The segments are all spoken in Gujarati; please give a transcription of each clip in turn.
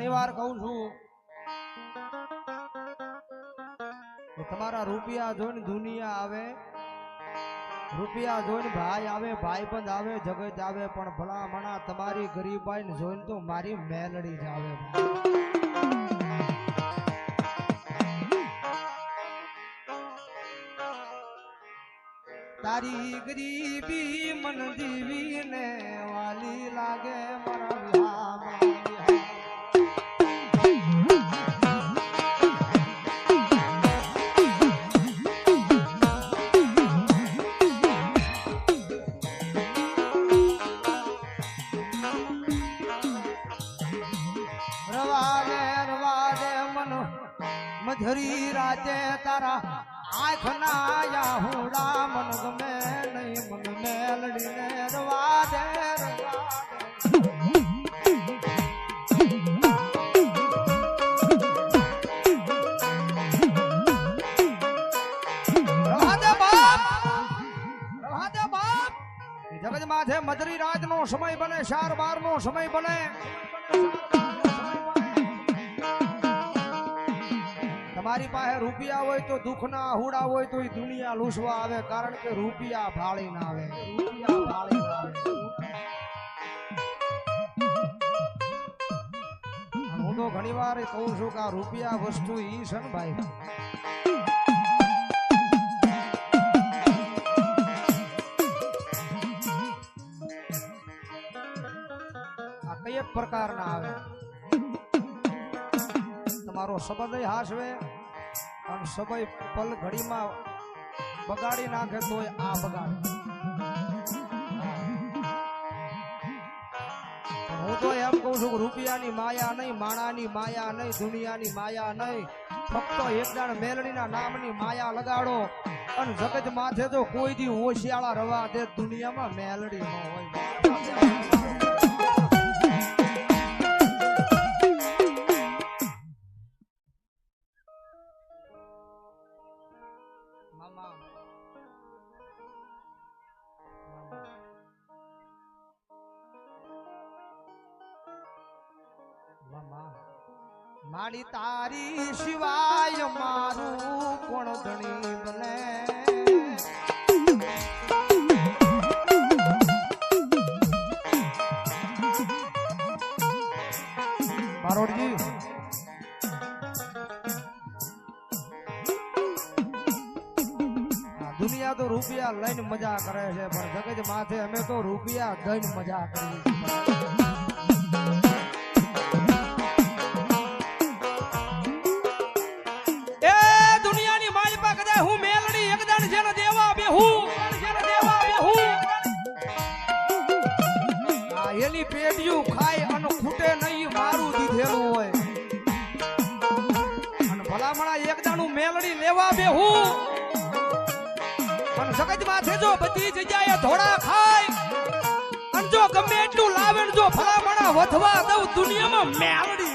ઘણીવાર કહું છું કે તમારા રૂપિયા જોઈને દુનિયા આવે, રૂપિયા જોઈને ભાઈ આવે, ભાઈબંધ આવે, જગત આવે, પણ ભલામણા તમારી ગરીબાઈને જોઈને તો મારી મેલડી જ આવે. તારી ગરીબી મન દીવીને વાલી લાગે મારા વિહામાં. મધરી રાતે તારા આંખ ના યાહુડા મન ગમે નહીં, મન મેલડીને રવા દે જગત માથે મધરી રાત નો સમય બને, 4-12 નો સમય બને. તમારી પાસે રૂપિયા હોય તો દુઃખના આહુડા હોય તો દુનિયા લૂસવા આવે, કારણ કે રૂપિયા ભાળી ના આવે, રૂપિયા ભાળી ના આવે. હું તો ઘણી વાર કહું છું કે આ રૂપિયા વસ્તુ ઈ છે ને ભાઈ, આ કઈ એક પ્રકારના આવે. તમારો સંબંધ હાસવે અને સબય પલ ઘડીમાં બગાડી નાખે તોય આ બગાડે. હું તો એમ કહું છું કે રૂપિયાની માયા નહીં, માણાની માયા નહીં, દુનિયાની માયા નહીં, ફક્ત એકદાણ મેલડીના નામની માયા લગાડો અને જગત માથે જો કોઈ દી હોશિયાળા રવા દે દુનિયામાં મેલડી ન હોય. મારી તારી સિવાય મારું કોણ ધણી બને. બારોડજી દુનિયા તો રૂપિયા લઈને મજા કરે છે, પણ જગત માથે અમે તો રૂપિયા દઈને મજા કરીએ. હું મેલડી એકદણ જેને દેવા બેહું, એની પેટીયું ખાય અને ખૂટે નહીં મારું દીધેલું હોય. અને ભલામણા એકદાણું મેલડી લેવા બેહું અને જગત માથે જો બધી જગ્યાએ ધોળા ખાય અને જો ગમે એટલું લાવે જો ભલામણા વધવા દઉં દુનિયામાં મેલડી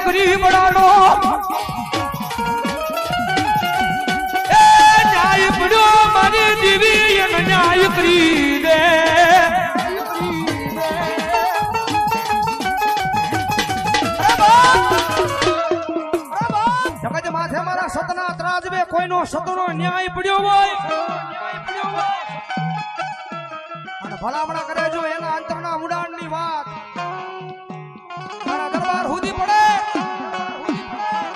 કરી બડાડો એ ન્યાય પડ્યો મારી દેવી એને ન્યાય કરી દે જગત માથે મારા સતના ત્રાજવે કોઈનો સતનો ન્યાય પડ્યો હોય અને ભલામણા કરે જો એના અંતરના ઉડાણની વાત મારા દરબાર સુધી પડે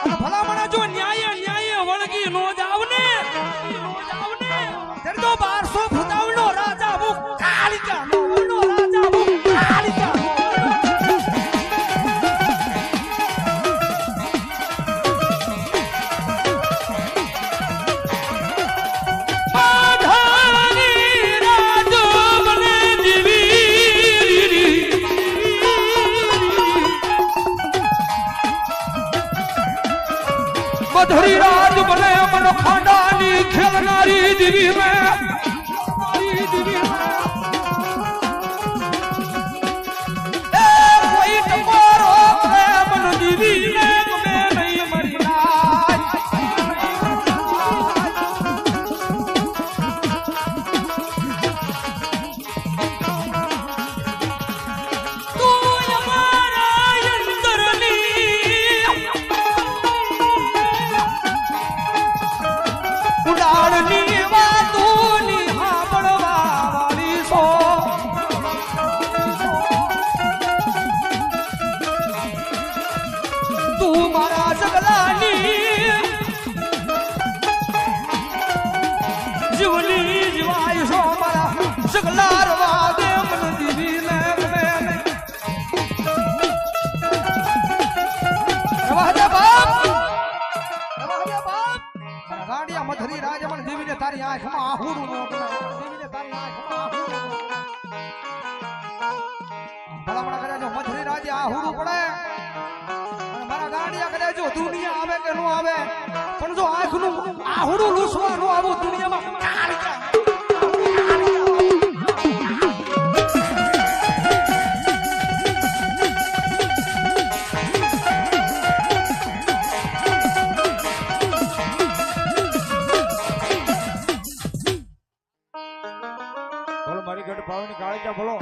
અને ભલામણા જો ન્યાય ન્યાય વળગી નો જાવને ત્યારે તો 1200 ભૂતાવનો રાજા મુખ કાલિકા નો રાજા મુખ કાલિકા मधुरी राज बने मन खांडानी खेलनारी दिवी में कोई टकोरो मन दिवी में नहीं मरी સગલાર વાગે મન દીવી ને ગાડિયા મધરી રાજ મન દીવી ને તારી આંખમાં આહુડું નો દીવી ને તારી આંખમાં આહુડું ભલામણા કરે જો મધરી રાજે આહુડું પડે અને મારા ગાડિયા કરે જો દુનિયા આવે કે નો આવે પણ જો આંખનું આહુડું લૂસવા નો આવું દુનિયામાં બોલો બોલો મારી ભાવના બાવની કાળીજા બોલો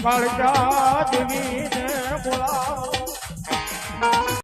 કાળજા દેવીને બોલાવો